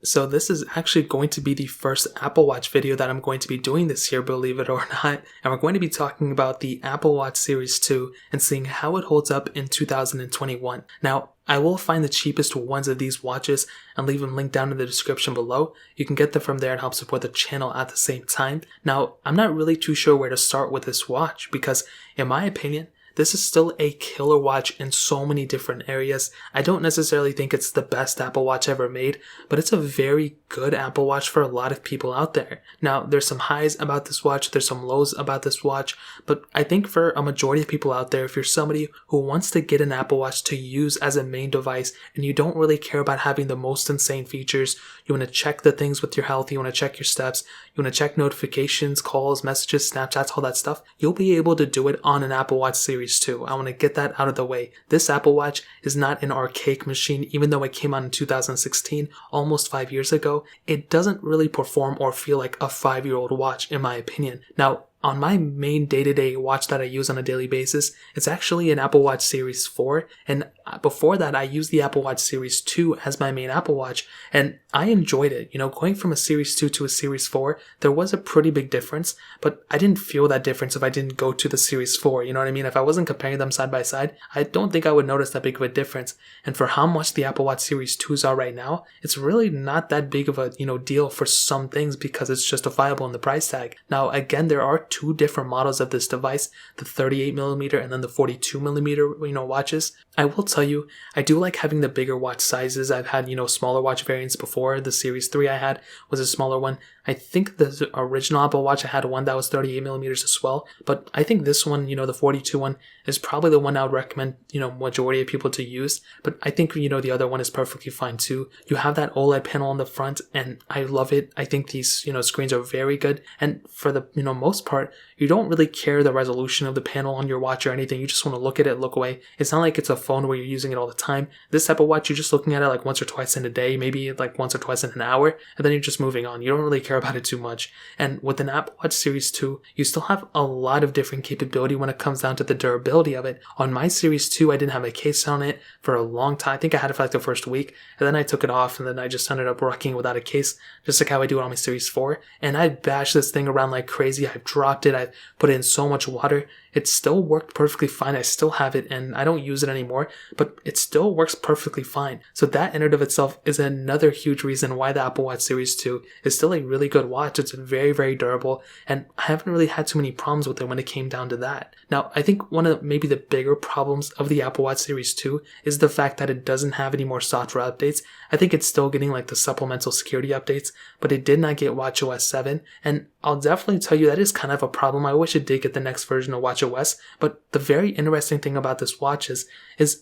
So this is actually going to be the first Apple Watch video that I'm going to be doing this year, believe it or not. And we're going to be talking about the Apple Watch Series 2 and seeing how it holds up in 2021. Now, I will find the cheapest ones of these watches and leave them linked down in the description below. You can get them from there and help support the channel at the same time. Now, I'm not really too sure where to start with this watch because, in my opinion, this is still a killer watch in so many different areas. I don't necessarily think it's the best Apple Watch ever made, but it's a very good Apple Watch for a lot of people out there. Now, there's some highs about this watch, there's some lows about this watch, but I think for a majority of people out there, if you're somebody who wants to get an Apple Watch to use as a main device and you don't really care about having the most insane features, you want to check the things with your health, you want to check your steps, you want to check notifications, calls, messages, Snapchats, all that stuff, you'll be able to do it on an Apple Watch Series 2. I want to get that out of the way. This Apple Watch is not an archaic machine, even though it came out in 2016, almost 5 years ago. It doesn't really perform or feel like a 5-year-old watch, in my opinion. Now, on my main day-to-day watch that I use on a daily basis, it's actually an Apple Watch Series 4, and before that I used the Apple Watch Series 2 as my main Apple Watch, and I enjoyed it. You know, going from a Series 2 to a Series 4, there was a pretty big difference, but I didn't feel that difference if I didn't go to the Series 4, you know what I mean? If I wasn't comparing them side by side, I don't think I would notice that big of a difference, and for how much the Apple Watch Series 2s are right now, it's really not that big of a, deal for some things because it's justifiable in the price tag. Now, again, there are two different models of this device, the 38mm and then the 42mm, watches. I will tell you, I do like having the bigger watch sizes. I've had, smaller watch variants before. The Series 3 I had was a smaller one. I think the original Apple Watch, I had one that was 38mm as well. But I think this one, the 42 one, is probably the one I would recommend, majority of people to use. But I think, the other one is perfectly fine too. You have that OLED panel on the front, and I love it. I think these, screens are very good. And for the, most part, you don't really care the resolution of the panel on your watch or anything. You just want to look at it, look away. It's not like it's a phone where you're using it all the time. This Apple Watch, you're just looking at it like once or twice in a day, maybe like once or twice in an hour, and then you're just moving on. You don't really care about it too much. And with an Apple Watch Series 2, you still have a lot of different capability when it comes down to the durability of it. On my Series 2, I didn't have a case on it for a long time. I think I had it for like the first week, and then I took it off, and then I just ended up rocking it without a case, just like how I do it on my Series 4. And I bashed this thing around like crazy. I've dropped it. I've put it in so much water. It still worked perfectly fine. I still have it, and I don't use it anymore, but it still works perfectly fine. So that in and of itself is another huge reason why the Apple Watch Series 2 is still a really good watch. It's very, very durable, and I haven't really had too many problems with it when it came down to that. Now, I think one of maybe the bigger problems of the Apple Watch Series 2 is the fact that it doesn't have any more software updates. I think it's still getting like the supplemental security updates, but it did not get watchOS 7, and I'll definitely tell you that is kind of a problem. I wish it did get the next version of watchOS, but the very interesting thing about this watch is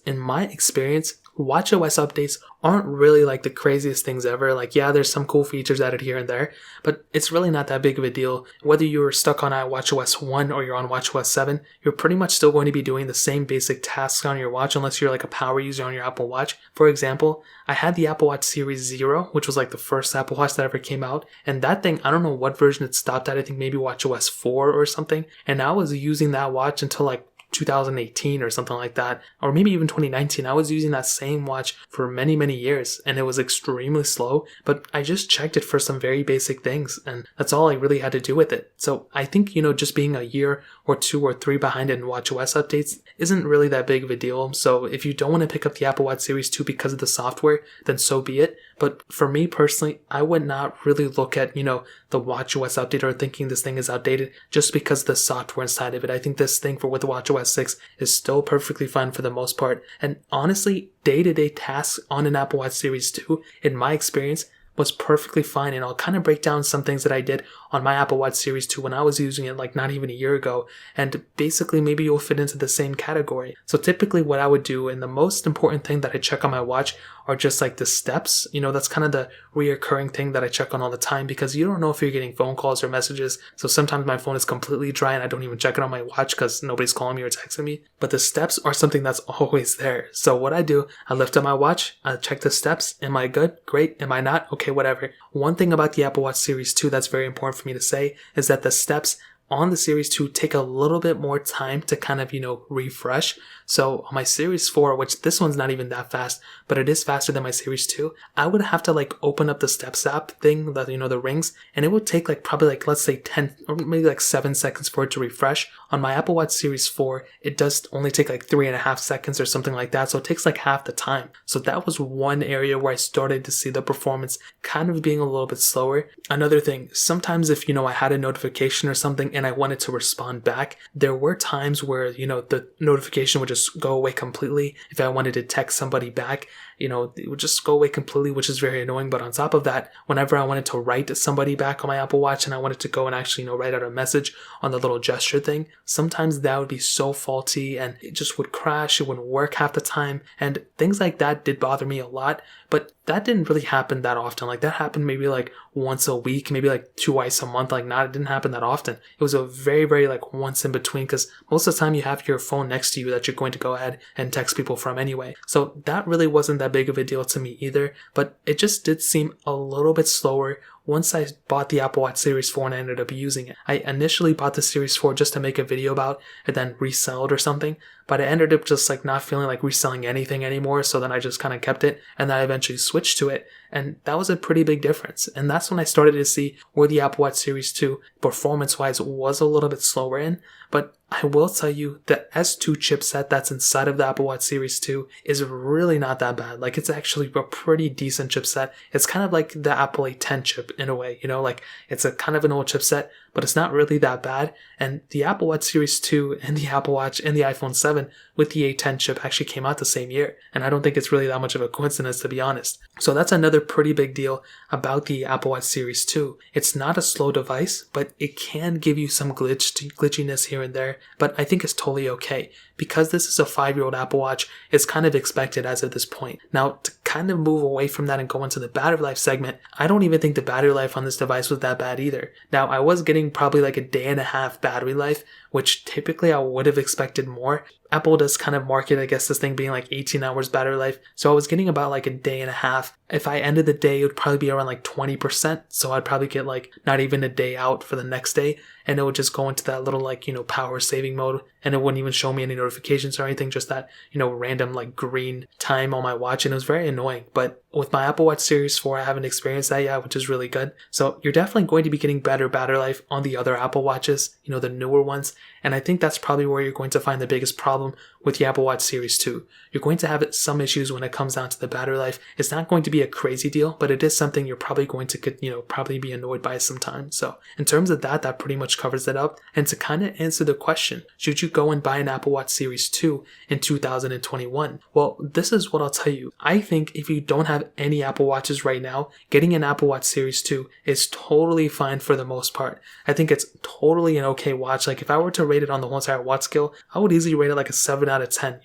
in my experience, watchOS updates aren't really like the craziest things ever. Like, yeah, there's some cool features added here and there, but it's really not that big of a deal. Whether you're stuck on watchOS 1 or you're on watchOS 7, you're pretty much still going to be doing the same basic tasks on your watch unless you're like a power user on your Apple Watch. For example, I had the Apple Watch Series 0, which was like the first Apple Watch that ever came out, and that thing, I don't know what version it stopped at. I think maybe watchOS 4 or something, and I was using that watch until like 2018 or something like that, or maybe even 2019. I was using that same watch for many, many years, and it was extremely slow, but I just checked it for some very basic things, and that's all I really had to do with it. So I think, just being a year or 2 or 3 behind in watchOS updates isn't really that big of a deal. So if you don't want to pick up the Apple Watch Series 2 because of the software, then so be it. But for me personally, I would not really look at, the watchOS update or thinking this thing is outdated just because of the software inside of it. I think this thing with watchOS 6 is still perfectly fine for the most part. And honestly, day-to-day tasks on an Apple Watch Series 2, in my experience, was perfectly fine. And I'll kind of break down some things that I did on my Apple Watch Series 2 when I was using it like not even a year ago, and basically maybe you'll fit into the same category. So typically what I would do, and the most important thing that I check on my watch are just like the steps. That's kind of the reoccurring thing that I check on all the time because you don't know if you're getting phone calls or messages. So sometimes my phone is completely dry and I don't even check it on my watch because nobody's calling me or texting me. But the steps are something that's always there. So what I do, I lift up my watch, I check the steps. Am I good? Great. Am I not? Okay, whatever. One thing about the Apple Watch Series 2 that's very important for me to say is that the steps on the Series 2 take a little bit more time to kind of, refresh. So on my Series 4, which this one's not even that fast, but it is faster than my Series 2, I would have to like open up the Steps app thing, that the rings, and it would take like probably like, let's say 10 or maybe like 7 seconds for it to refresh. On my Apple Watch Series 4, it does only take like 3.5 seconds or something like that. So it takes like half the time. So that was one area where I started to see the performance kind of being a little bit slower. Another thing, sometimes if, I had a notification or something and I wanted to respond back, there were times where, the notification would just go away completely. If I wanted to text somebody back, it would just go away completely, which is very annoying. But on top of that, whenever I wanted to write somebody back on my Apple Watch and I wanted to go and actually, write out a message on the little gesture thing, sometimes that would be so faulty and it just would crash. It wouldn't work half the time. And things like that did bother me a lot. But that didn't really happen that often. Like that happened maybe like once a week, maybe like twice a month. Like it didn't happen that often. It was a very, very like once in between, because most of the time you have your phone next to you that you're going to go ahead and text people from anyway. So that really wasn't that big of a deal to me either, but it just did seem a little bit slower once I bought the Apple Watch Series 4 and I ended up using it. I initially bought the Series 4 just to make a video about and then resell it or something, but I ended up just like not feeling like reselling anything anymore, so then I just kind of kept it, and then I eventually switched to it, and that was a pretty big difference. And that's when I started to see where the Apple Watch Series 2 performance-wise was a little bit slower in. But I will tell you, the S2 chipset that's inside of the Apple Watch Series 2 is really not that bad. Like it's actually a pretty decent chipset. It's kind of like the Apple A10 chip in a way, like it's a kind of an old chipset, but it's not really that bad. And the Apple Watch Series 2 and the Apple Watch and the iPhone 7 with the A10 chip actually came out the same year. And I don't think it's really that much of a coincidence, to be honest. So that's another pretty big deal about the Apple Watch Series 2. It's not a slow device, but it can give you some glitchiness here and there, but I think it's totally okay. Because this is a 5-year-old Apple Watch, it's kind of expected as of this point. Now, to kind of move away from that and go into the battery life segment, I don't even think the battery life on this device was that bad either. Now, I was getting probably like a day and a half battery life, which typically I would have expected more. Apple does kind of market, I guess, this thing being like 18 hours battery life. So I was getting about like a day and a half. If I ended the day, it would probably be around like 20%. So I'd probably get like not even a day out for the next day. And it would just go into that little like, power saving mode. And it wouldn't even show me any notifications or anything, just that, random like green time on my watch. And it was very annoying. But with my Apple Watch Series 4, I haven't experienced that yet, which is really good. So you're definitely going to be getting better battery life on the other Apple Watches, the newer ones. And I think that's probably where you're going to find the biggest problem with the Apple Watch Series 2. You're going to have some issues when it comes down to the battery life. It's not going to be a crazy deal, but it is something you're probably going to, probably be annoyed by sometimes. So in terms of that, that pretty much covers it up. And to kind of answer the question, should you go and buy an Apple Watch Series 2 in 2021? Well, this is what I'll tell you. I think if you don't have any Apple Watches right now, getting an Apple Watch Series 2 is totally fine for the most part. I think it's totally an okay watch. Like if I were to rate it on the whole entire watch scale, I would easily rate it like a 7 out of 10.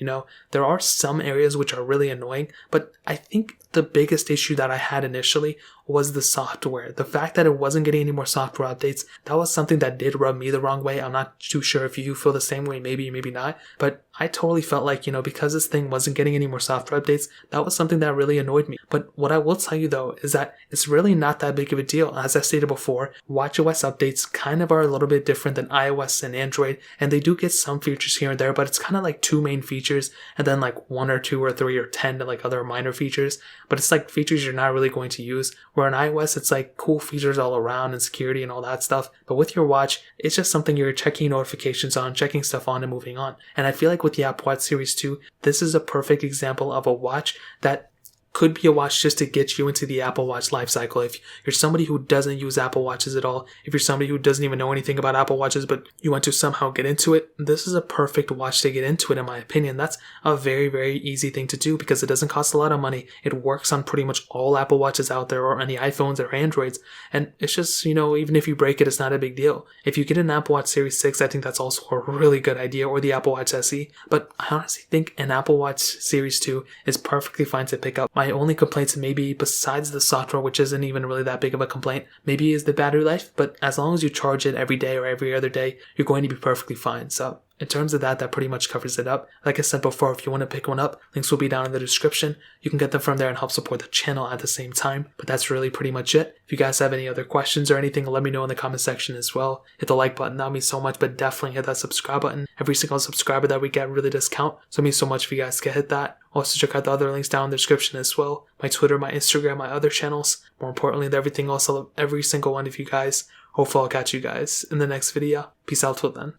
There are some areas which are really annoying, but I think the biggest issue that I had initially was the software. The fact that it wasn't getting any more software updates, that was something that did rub me the wrong way. I'm not too sure if you feel the same way, maybe not, but I totally felt like, because this thing wasn't getting any more software updates, that was something that really annoyed me. But what I will tell you though, is that it's really not that big of a deal. As I stated before, watchOS updates kind of are a little bit different than iOS and Android, and they do get some features here and there, but it's kind of like 2 main features, and then like 1 or 2 or 3 or 10 like other minor features, but it's like features you're not really going to use. Where in iOS, it's like cool features all around and security and all that stuff. But with your watch, it's just something you're checking notifications on, checking stuff on, and moving on. And I feel like with the Apple Watch Series 2, this is a perfect example of a watch that could be a watch just to get you into the Apple Watch life cycle. If you're somebody who doesn't use Apple Watches at all, if you're somebody who doesn't even know anything about Apple Watches, but you want to somehow get into it, this is a perfect watch to get into it, in my opinion. That's a very, very easy thing to do because it doesn't cost a lot of money. It works on pretty much all Apple Watches out there, or any iPhones or Androids. And it's just, even if you break it, it's not a big deal. If you get an Apple Watch Series 6, I think that's also a really good idea, or the Apple Watch SE. But I honestly think an Apple Watch Series 2 is perfectly fine to pick up. My only complaints, maybe besides the software, which isn't even really that big of a complaint, maybe is the battery life, but as long as you charge it every day or every other day, you're going to be perfectly fine. So in terms of that pretty much covers it up. Like I said before, if you want to pick one up, links will be down in the description. You can get them from there and help support the channel at the same time. But that's really pretty much it. If you guys have any other questions or anything, let me know in the comment section as well. Hit the like button, that means so much, but definitely hit that subscribe button. Every single subscriber that we get really does count, so it means so much if you guys can hit that. Also check out the other links down in the description as well. My Twitter, my Instagram, my other channels. More importantly than everything else, I love every single one of you guys. Hopefully I'll catch you guys in the next video. Peace out till then.